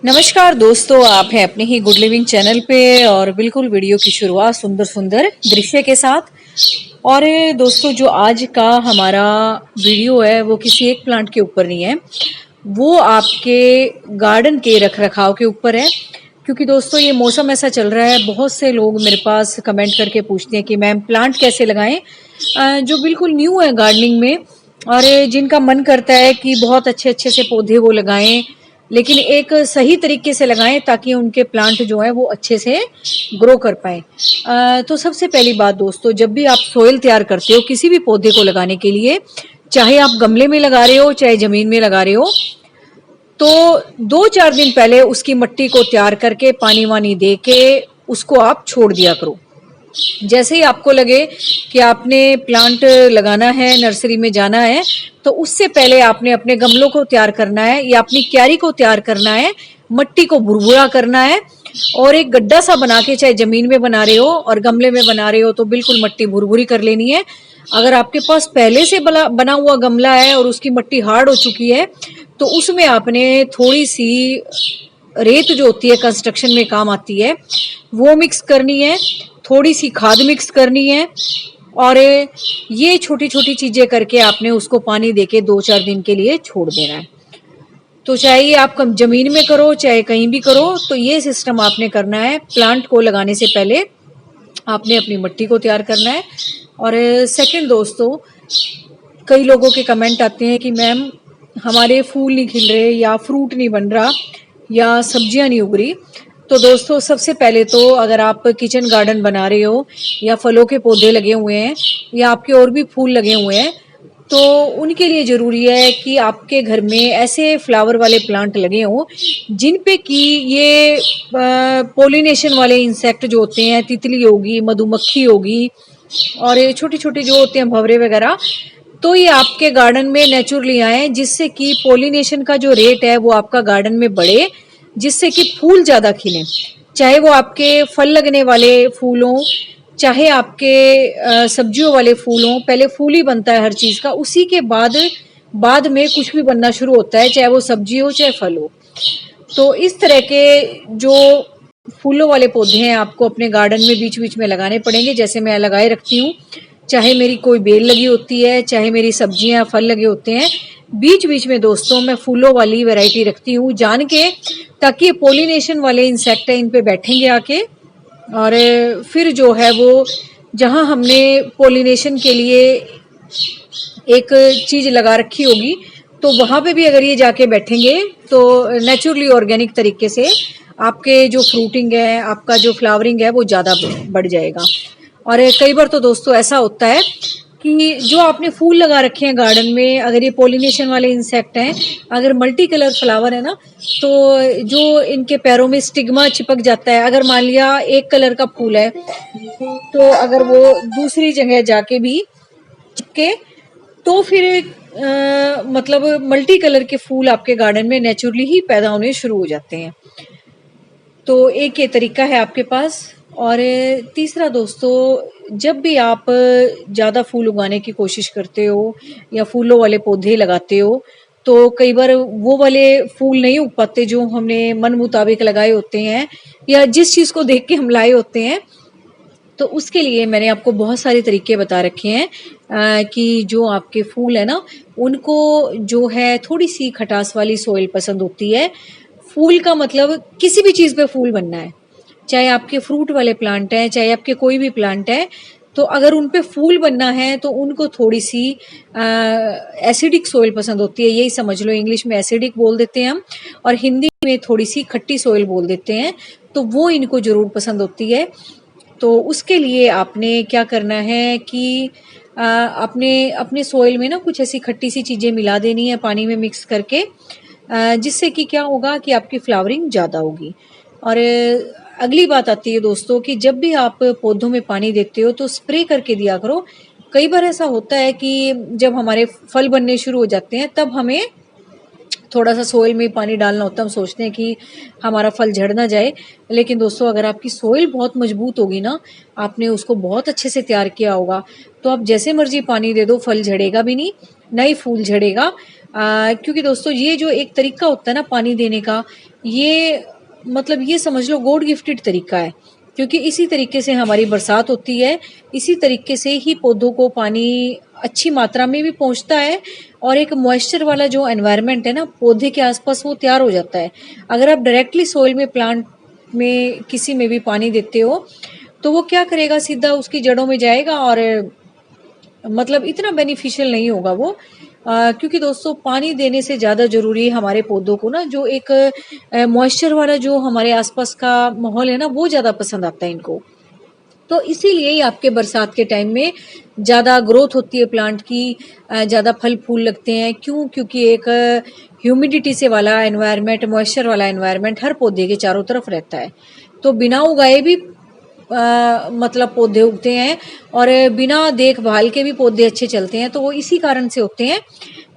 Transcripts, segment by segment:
नमस्कार दोस्तों, आप हैं अपने ही गुड लिविंग चैनल पे और बिल्कुल वीडियो की शुरुआत सुंदर सुंदर दृश्य के साथ। और दोस्तों, जो आज का हमारा वीडियो है वो किसी एक प्लांट के ऊपर नहीं है, वो आपके गार्डन के रख रखाव के ऊपर है। क्योंकि दोस्तों ये मौसम ऐसा चल रहा है, बहुत से लोग मेरे पास कमेंट करके पूछते हैं कि मैम प्लांट कैसे लगाएं, जो बिल्कुल न्यू है गार्डनिंग में और जिनका मन करता है कि बहुत अच्छे अच्छे से पौधे वो लगाएं, लेकिन एक सही तरीके से लगाएं ताकि उनके प्लांट जो है वो अच्छे से ग्रो कर पाए। तो सबसे पहली बात दोस्तों, जब भी आप सोइल तैयार करते हो किसी भी पौधे को लगाने के लिए, चाहे आप गमले में लगा रहे हो चाहे जमीन में लगा रहे हो, तो 2-4 दिन पहले उसकी मिट्टी को तैयार करके पानी वानी दे के उसको आप छोड़ दिया करो। जैसे ही आपको लगे कि आपने प्लांट लगाना है, नर्सरी में जाना है, तो उससे पहले आपने अपने गमलों को तैयार करना है या अपनी क्यारी को तैयार करना है, मिट्टी को भुरभुरा करना है और एक गड्ढा सा बना के, चाहे जमीन में बना रहे हो और गमले में बना रहे हो, तो बिल्कुल मिट्टी भुरभुरी कर लेनी है। अगर आपके पास पहले से बना हुआ गमला है और उसकी मिट्टी हार्ड हो चुकी है, तो उसमें आपने थोड़ी सी रेत जो होती है कंस्ट्रक्शन में काम आती है वो मिक्स करनी है, थोड़ी सी खाद मिक्स करनी है और ये छोटी छोटी चीजें करके आपने उसको पानी देके 2-4 दिन के लिए छोड़ देना है। तो चाहे ये आप जमीन में करो चाहे कहीं भी करो, तो ये सिस्टम आपने करना है। प्लांट को लगाने से पहले आपने अपनी मिट्टी को तैयार करना है। और सेकंड दोस्तों, कई लोगों के कमेंट आते हैं कि मैम हमारे फूल नहीं खिल रहे या फ्रूट नहीं बन रहा या सब्जियां नहीं उग रही। तो दोस्तों, सबसे पहले तो अगर आप किचन गार्डन बना रहे हो या फलों के पौधे लगे हुए हैं या आपके और भी फूल लगे हुए हैं, तो उनके लिए ज़रूरी है कि आपके घर में ऐसे फ्लावर वाले प्लांट लगे हों जिन पे कि ये पोलिनेशन वाले इंसेक्ट जो होते हैं, तितली होगी, मधुमक्खी होगी और ये छोटे छोटे जो होते हैं भंवरे वगैरह, तो ये आपके गार्डन में नेचुरली आए, जिससे कि पोलिनेशन का जो रेट है वो आपका गार्डन में बढ़े, जिससे कि फूल ज़्यादा खिलें। चाहे वो आपके फल लगने वाले फूल हों, चाहे आपके सब्जियों वाले फूल हों। पहले फूल ही बनता है हर चीज़ का, उसी के बाद में कुछ भी बनना शुरू होता है, चाहे वो सब्जी हो चाहे फल हो। तो इस तरह के जो फूलों वाले पौधे हैं आपको अपने गार्डन में बीच बीच में लगाने पड़ेंगे, जैसे मैं लगाए रखती हूँ। चाहे मेरी कोई बेल लगी होती है, चाहे मेरी सब्जियां फल लगे होते हैं, बीच बीच में दोस्तों मैं फूलों वाली वैरायटी रखती हूँ जान के, ताकि पोलिनेशन वाले इंसेक्ट इन पे बैठेंगे आके और फिर जो है वो जहाँ हमने पोलिनेशन के लिए एक चीज लगा रखी होगी, तो वहां पे भी अगर ये जाके बैठेंगे तो नेचुरली ऑर्गेनिक तरीके से आपके जो फ्रूटिंग है, आपका जो फ्लावरिंग है वो ज़्यादा बढ़ जाएगा। और कई बार तो दोस्तों ऐसा होता है कि जो आपने फूल लगा रखे हैं गार्डन में, अगर ये पोलिनेशन वाले इंसेक्ट हैं, अगर मल्टी कलर फ्लावर है ना, तो जो इनके पैरों में स्टिग्मा चिपक जाता है। अगर मान लिया एक कलर का फूल है, तो अगर वो दूसरी जगह जाके भी चिपके, तो फिर मतलब मल्टी कलर के फूल आपके गार्डन में नेचुरली ही पैदा होने शुरू हो जाते हैं। तो एक ये तरीका है आपके पास। और तीसरा दोस्तों, जब भी आप ज़्यादा फूल उगाने की कोशिश करते हो या फूलों वाले पौधे लगाते हो, तो कई बार वो वाले फूल नहीं उग पाते जो हमने मन मुताबिक लगाए होते हैं या जिस चीज़ को देख के हम लाए होते हैं। तो उसके लिए मैंने आपको बहुत सारे तरीके बता रखे हैं कि जो आपके फूल है ना, उनको जो है थोड़ी सी खटास वाली सॉइल पसंद होती है। फूल का मतलब किसी भी चीज़ पे फूल बनना है, चाहे आपके फ्रूट वाले प्लांट हैं चाहे आपके कोई भी प्लांट है, तो अगर उन पे फूल बनना है तो उनको थोड़ी सी एसिडिक सॉइल पसंद होती है। यही समझ लो, इंग्लिश में एसिडिक बोल देते हैं हम और हिंदी में थोड़ी सी खट्टी सॉइल बोल देते हैं, तो वो इनको ज़रूर पसंद होती है। तो उसके लिए आपने क्या करना है कि अपने अपने सॉइल में ना कुछ ऐसी खट्टी सी चीज़ें मिला देनी है पानी में मिक्स करके, जिससे कि क्या होगा कि आपकी फ्लावरिंग ज़्यादा होगी। और अगली बात आती है दोस्तों कि जब भी आप पौधों में पानी देते हो तो स्प्रे करके दिया करो। कई बार ऐसा होता है कि जब हमारे फल बनने शुरू हो जाते हैं तब हमें थोड़ा सा सोइल में पानी डालना होता है, हम सोचते हैं कि हमारा फल झड़ ना जाए। लेकिन दोस्तों, अगर आपकी सोइल बहुत मजबूत होगी ना, आपने उसको बहुत अच्छे से तैयार किया होगा, तो आप जैसे मर्जी पानी दे दो, फल झड़ेगा भी नहीं, ना ही फूल झड़ेगा। क्योंकि दोस्तों ये जो एक तरीका होता है ना पानी देने का, ये मतलब ये समझ लो गॉड गिफ्टेड तरीका है, क्योंकि इसी तरीके से हमारी बरसात होती है, इसी तरीके से ही पौधों को पानी अच्छी मात्रा में भी पहुंचता है और एक मॉइस्चर वाला जो एनवायरनमेंट है ना पौधे के आसपास वो तैयार हो जाता है। अगर आप डायरेक्टली सोइल में प्लांट में किसी में भी पानी देते हो तो वो क्या करेगा, सीधा उसकी जड़ों में जाएगा और मतलब इतना बेनिफिशियल नहीं होगा वो। क्योंकि दोस्तों पानी देने से ज़्यादा ज़रूरी है हमारे पौधों को ना जो एक मॉइस्चर वाला जो हमारे आसपास का माहौल है ना वो ज़्यादा पसंद आता है इनको। तो इसीलिए ही आपके बरसात के टाइम में ज़्यादा ग्रोथ होती है प्लांट की, ज़्यादा फल फूल लगते हैं। क्यों? क्योंकि एक ह्यूमिडिटी से वाला एनवायरनमेंट, मॉइस्चर वाला एनवायरनमेंट हर पौधे के चारों तरफ रहता है। तो बिना उगाए भी मतलब पौधे उगते हैं और बिना देखभाल के भी पौधे अच्छे चलते हैं। तो वो इसी कारण से होते हैं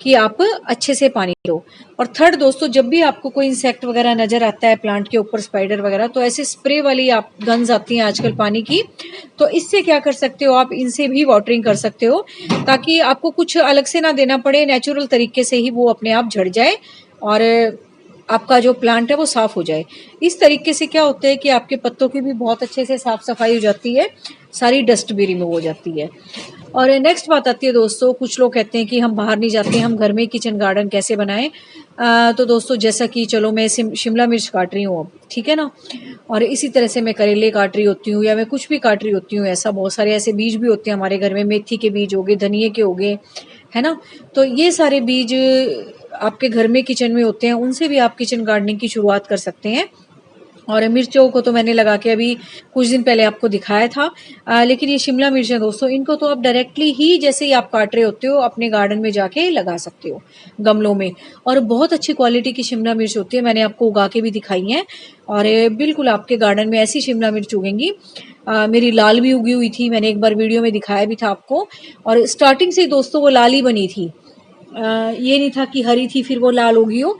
कि आप अच्छे से पानी दो। और थर्ड दोस्तों, जब भी आपको कोई इंसेक्ट वगैरह नजर आता है प्लांट के ऊपर, स्पाइडर वगैरह, तो ऐसे स्प्रे वाली आप गन्स आती हैं आजकल पानी की, तो इससे क्या कर सकते हो आप, इनसे भी वाटरिंग कर सकते हो ताकि आपको कुछ अलग से ना देना पड़े, नेचुरल तरीके से ही वो अपने आप झड़ जाए और आपका जो प्लांट है वो साफ हो जाए। इस तरीके से क्या होता है कि आपके पत्तों की भी बहुत अच्छे से साफ सफाई हो जाती है, सारी डस्ट भी रिमूव हो जाती है। और नेक्स्ट बात आती है दोस्तों, कुछ लोग कहते हैं कि हम बाहर नहीं जाते, हम घर में किचन गार्डन कैसे बनाएं। तो दोस्तों जैसा कि चलो मैं शिमला मिर्च काट रही हूँ अब, ठीक है ना, और इसी तरह से मैं करेले काट रही होती हूँ या मैं कुछ भी काट रही होती हूँ, ऐसा बहुत सारे ऐसे बीज भी होते हैं हमारे घर में, मेथी के बीज हो गए, धनिए के हो गए, है ना। तो ये सारे बीज आपके घर में किचन में होते हैं, उनसे भी आप किचन गार्डनिंग की शुरुआत कर सकते हैं। और मिर्चों को तो मैंने लगा के अभी कुछ दिन पहले आपको दिखाया था। लेकिन ये शिमला मिर्च है दोस्तों, इनको तो आप डायरेक्टली ही जैसे ही आप काट रहे होते हो अपने गार्डन में जाके लगा सकते हो गमलों में। और बहुत अच्छी क्वालिटी की शिमला मिर्च होती है, मैंने आपको उगा के भी दिखाई है और बिल्कुल आपके गार्डन में ऐसी शिमला मिर्च उगेंगी। मेरी लाल भी उगी हुई थी, मैंने एक बार वीडियो में दिखाया भी था आपको, और स्टार्टिंग से ही दोस्तों वो लाल ही बनी थी। ये नहीं था कि हरी थी फिर वो लाल होगी हो।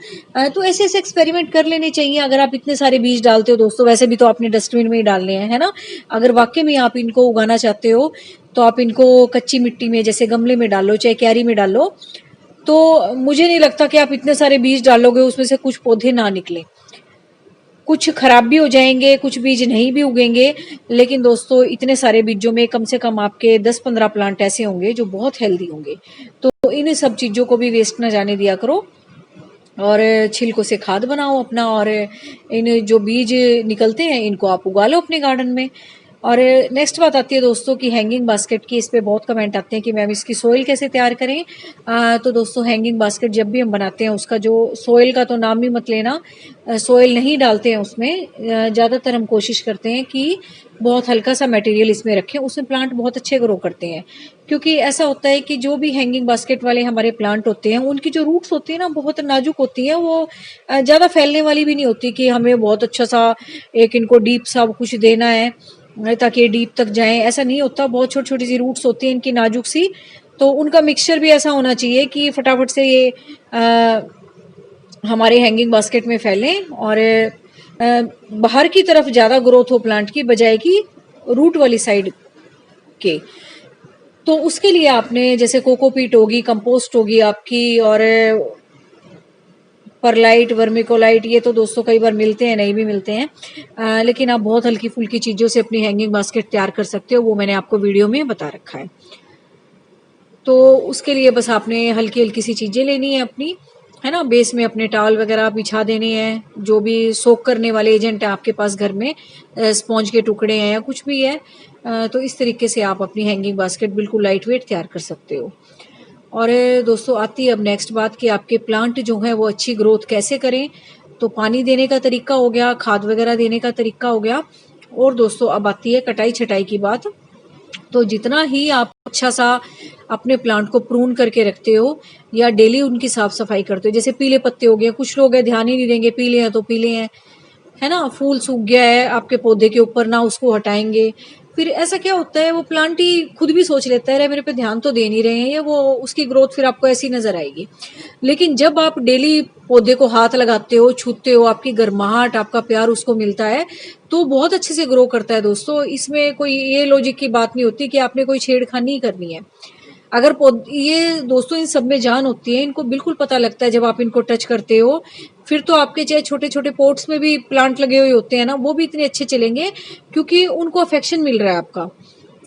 तो ऐसे ऐसे एक्सपेरिमेंट कर लेने चाहिए अगर आप इतने सारे बीज डालते हो दोस्तों। वैसे भी तो आपने डस्टबिन में ही डालने हैं, है ना। अगर वाकई में आप इनको उगाना चाहते हो तो आप इनको कच्ची मिट्टी में जैसे गमले में डालो, चाहे क्यारी में डालो, तो मुझे नहीं लगता कि आप इतने सारे बीज डालोगे उसमें से कुछ पौधे ना निकले। कुछ खराब भी हो जाएंगे, कुछ बीज नहीं भी उगेंगे, लेकिन दोस्तों इतने सारे बीजों में कम से कम आपके 10-15 प्लांट ऐसे होंगे जो बहुत हेल्दी होंगे। तो इन सब चीजों को भी वेस्ट ना जाने दिया करो और छिलकों से खाद बनाओ अपना, और इन जो बीज निकलते हैं इनको आप उगा लो अपने गार्डन में। और नेक्स्ट बात आती है दोस्तों कि हैंगिंग बास्केट की, इस पे बहुत कमेंट आते हैं कि मैम इसकी सोइल कैसे तैयार करें। तो दोस्तों हैंगिंग बास्केट जब भी हम बनाते हैं उसका जो सोइल का तो नाम ही मत लेना, सोइल नहीं डालते हैं उसमें। ज़्यादातर हम कोशिश करते हैं कि बहुत हल्का सा मटेरियल इसमें रखें, उसमें प्लांट बहुत अच्छे ग्रो करते हैं। क्योंकि ऐसा होता है कि जो भी हैंगिंग बास्केट वाले हमारे प्लांट होते हैं उनकी जो रूट्स होती है ना बहुत नाजुक होती हैं, वो ज़्यादा फैलने वाली भी नहीं होती कि हमें बहुत अच्छा सा एक इनको डीप सा कुछ देना है ताकि ये डीप तक जाएं, ऐसा नहीं होता। बहुत छोटी छोटी सी रूट्स होती हैं इनकी नाजुक सी, तो उनका मिक्सचर भी ऐसा होना चाहिए कि फटाफट से ये हमारे हैंगिंग बास्केट में फैलें और बाहर की तरफ ज़्यादा ग्रोथ हो प्लांट की बजाय की रूट वाली साइड के। तो उसके लिए आपने जैसे कोकोपीट होगी, कंपोस्ट होगी आपकी, और परलाइट, वर्मिकोलाइट, ये तो दोस्तों कई बार मिलते हैं, नहीं भी मिलते हैं, लेकिन आप बहुत हल्की फुल्की चीज़ों से अपनी हैंगिंग बास्केट तैयार कर सकते हो, वो मैंने आपको वीडियो में बता रखा है। तो उसके लिए बस आपने हल्की हल्की सी चीज़ें लेनी है अपनी, है ना। बेस में अपने टॉवल वगैरह बिछा देने हैं, जो भी सोक करने वाले एजेंट है आपके पास घर में, स्पॉन्ज के टुकड़े हैं या कुछ भी है, तो इस तरीके से आप अपनी हैंगिंग बास्केट बिल्कुल लाइट वेट तैयार कर सकते हो। और दोस्तों आती है अब नेक्स्ट बात कि आपके प्लांट जो है वो अच्छी ग्रोथ कैसे करें। तो पानी देने का तरीका हो गया, खाद वगैरह देने का तरीका हो गया, और दोस्तों अब आती है कटाई छटाई की बात। तो जितना ही आप अच्छा सा अपने प्लांट को प्रून करके रखते हो या डेली उनकी साफ सफाई करते हो, जैसे पीले पत्ते हो गए, कुछ लोग हैं ध्यान ही नहीं देंगे, पीले हैं तो पीले हैं, है ना। फूल सूख गया है आपके पौधे के ऊपर, ना उसको हटाएंगे, फिर ऐसा क्या होता है वो प्लांट ही खुद भी सोच लेता है अरे मेरे पे ध्यान तो दे नहीं रहे हैं, ये वो उसकी ग्रोथ फिर आपको ऐसी नजर आएगी। लेकिन जब आप डेली पौधे को हाथ लगाते हो, छूते हो, आपकी गर्माहट, आपका प्यार उसको मिलता है, तो बहुत अच्छे से ग्रो करता है दोस्तों। इसमें कोई ये लॉजिक की बात नहीं होती कि आपने कोई छेड़खानी करनी है। अगर ये दोस्तों इन सब में जान होती है, इनको बिल्कुल पता लगता है जब आप इनको टच करते हो। फिर तो आपके चाहे छोटे छोटे पोट्स में भी प्लांट लगे हुए होते हैं ना, वो भी इतने अच्छे चलेंगे क्योंकि उनको अफेक्शन मिल रहा है आपका।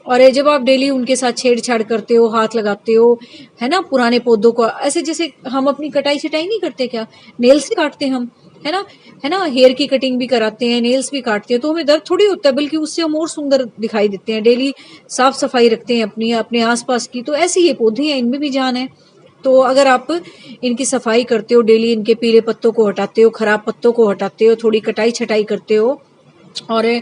और ये जब आप डेली उनके साथ छेड़छाड़ करते हो, हाथ लगाते हो, है ना, पुराने पौधों को ऐसे जैसे हम अपनी कटाई छटाई नहीं करते क्या, नेल्स से काटते हैं हम, है ना, है ना, हेयर की कटिंग भी कराते हैं, नेल्स भी काटते हैं, तो हमें दर्द थोड़ी होता है, बल्कि उससे हम और सुंदर दिखाई देते हैं। डेली साफ सफाई रखते हैं अपनी, अपने आसपास की, तो ऐसे ये पौधे हैं, इनमें भी जान है। तो अगर आप इनकी सफाई करते हो डेली, इनके पीले पत्तों को हटाते हो, खराब पत्तों को हटाते हो, थोड़ी कटाई छटाई करते हो, और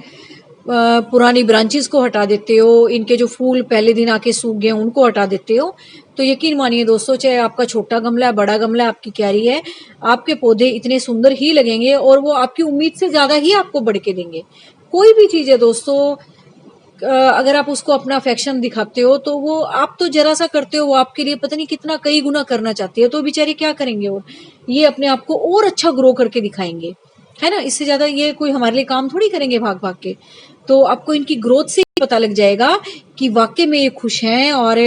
पुरानी ब्रांचेस को हटा देते हो, इनके जो फूल पहले दिन आके सूख गए उनको हटा देते हो, तो यकीन मानिए दोस्तों, चाहे आपका छोटा गमला है, बड़ा गमला है, आपकी क्यारी है, आपके पौधे इतने सुंदर ही लगेंगे और वो आपकी उम्मीद से ज्यादा ही आपको बढ़ के देंगे। कोई भी चीज है दोस्तों, अगर आप उसको अपना अफेक्शन दिखाते हो तो वो आप तो जरा सा करते हो, वो आपके लिए पता नहीं कितना कई गुना करना चाहती है, तो बेचारे क्या करेंगे, और ये अपने आप को और अच्छा ग्रो करके दिखाएंगे, है ना। इससे ज्यादा ये कोई हमारे लिए काम थोड़ी करेंगे भाग भाग के। तो आपको इनकी ग्रोथ से ही पता लग जाएगा कि वाकई में ये खुश हैं, और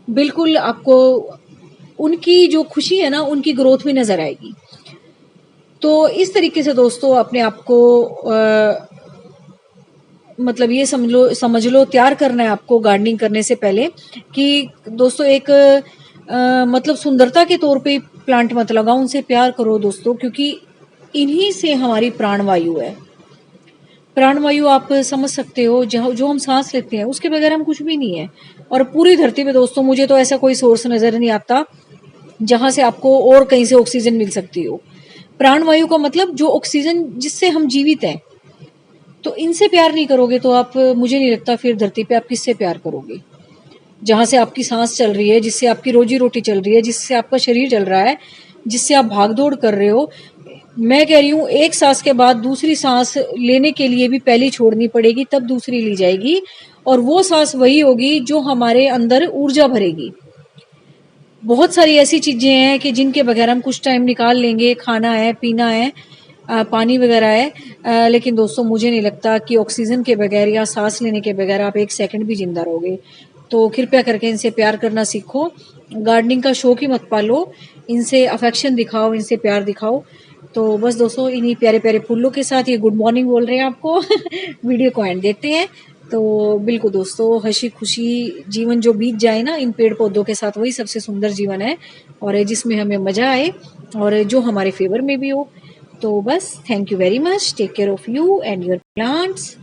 बिल्कुल आपको उनकी जो खुशी है ना, उनकी ग्रोथ में नजर आएगी। तो इस तरीके से दोस्तों अपने आप को मतलब ये समझ लो तैयार करना है आपको गार्डनिंग करने से पहले, कि दोस्तों एक मतलब सुंदरता के तौर पे प्लांट मत लगाओ, उनसे प्यार करो दोस्तों, क्योंकि इन्हीं से हमारी प्राणवायु है। प्राणवायु आप समझ सकते हो, जो हम सांस लेते हैं उसके बगैर हम कुछ भी नहीं है। और पूरी धरती पे दोस्तों मुझे तो ऐसा कोई सोर्स नजर नहीं आता जहां से आपको और कहीं से ऑक्सीजन मिल सकती हो। प्राणवायु का मतलब जो ऑक्सीजन जिससे हम जीवित हैं, तो इनसे प्यार नहीं करोगे तो आप, मुझे नहीं लगता फिर धरती पे आप किससे प्यार करोगे। जहां से आपकी सांस चल रही है, जिससे आपकी रोजी रोटी चल रही है, जिससे आपका शरीर चल रहा है, जिससे आप भाग दौड़ कर रहे हो, मैं कह रही हूँ एक सांस के बाद दूसरी सांस लेने के लिए भी पहली छोड़नी पड़ेगी, तब दूसरी ली जाएगी, और वो सांस वही होगी जो हमारे अंदर ऊर्जा भरेगी। बहुत सारी ऐसी चीजें हैं कि जिनके बगैर हम कुछ टाइम निकाल लेंगे, खाना है, पीना है, पानी वगैरह है, लेकिन दोस्तों मुझे नहीं लगता कि ऑक्सीजन के बगैर या सांस लेने के बगैर आप एक सेकंड भी जिंदा रहोगे। तो कृपया करके इनसे प्यार करना सीखो, गार्डनिंग का शौक ही मत पालो, इनसे अफेक्शन दिखाओ, इनसे प्यार दिखाओ। तो बस दोस्तों इन्हीं प्यारे प्यारे फूलों के साथ ये गुड मॉर्निंग बोल रहे हैं आपको वीडियो को एंड देते हैं। तो बिल्कुल दोस्तों, हंसी खुशी जीवन जो बीत जाए ना इन पेड़ पौधों के साथ, वही सबसे सुंदर जीवन है, और जिसमें हमें मजा आए और जो हमारे फेवर में भी हो। तो बस thank you very much, take care of you and your plants.